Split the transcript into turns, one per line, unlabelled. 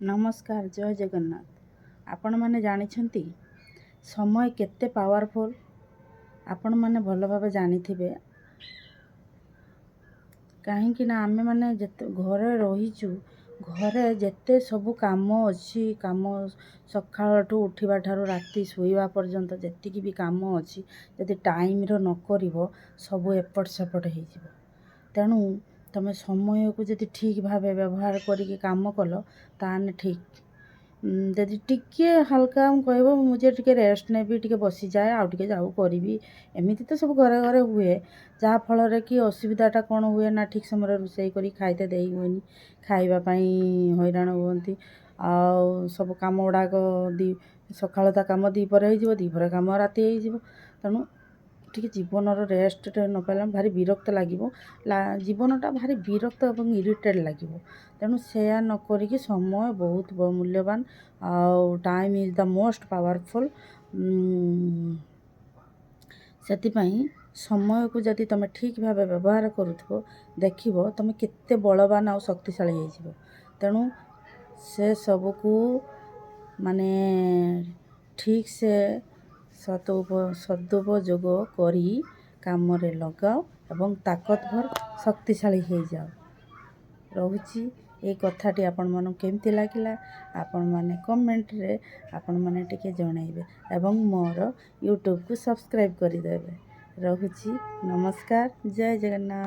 नमस्कार जय जगन्नाथ। आपण माने जानिछंती समय केते पावरफुल आपण माने भल भाबे जानिथिबे। कहीं ना आमे माने जते घरे रहीचु घरे जेते सबु काम अछि काम सकाळठू उठिबा ठारू राती सोइबा पर्यंत जेतिकी भी काम अछि जदि टाइम रो न करिवो सबु एपट सेपट हे जिवो। तेणु तमे समय को जदि ठीक भावे व्यवहार करिके काम कल ताने ठीक। जदि टिके हल्का कहबो मुझे टिके रेस्ट नेबी टिके बसी जाए आउ टिके जाऊ करिवि एमिति तो सब घरे घरे हुए जहा फल रे कि असुविधाटा कौन हुए ना ठीक समय रोषेई करी खाइते देई हुएनी खाइबा पई हैरान हुअंती आउ सब काम गुड़ाक दी सकाळता काम दीपर हो जिवो दीपर काम राती हो जिवो। तेणु टिके जीवनर रेस्ट न पाइले भारी विरक्त लागिवो जीवनटा भारी विरक्त एवं इरिटेड लागिवो। तेणु सेया न करिकी समय बहुत मूल्यवान आउ time is the most powerful. सेतिपई समय को जदि तमे ठीक भावे व्यवहार करूथबो देखिबो तमे केते बलवान आउ शक्तिशाली हो जिवो। तेणु से सबको माने ठीक से सदुपयोग करी काम रे लगाओ एवं ताकतभर शक्तिशाली हो जाओ। रहुची ए कथाटी आपण मानू केमती लागिला आपण माने कमेंट रे आपण माने टिके जणाइबे एवं मोर यूट्यूब को सब्सक्राइब करि देबे। रहुची नमस्कार जय जगन्नाथ।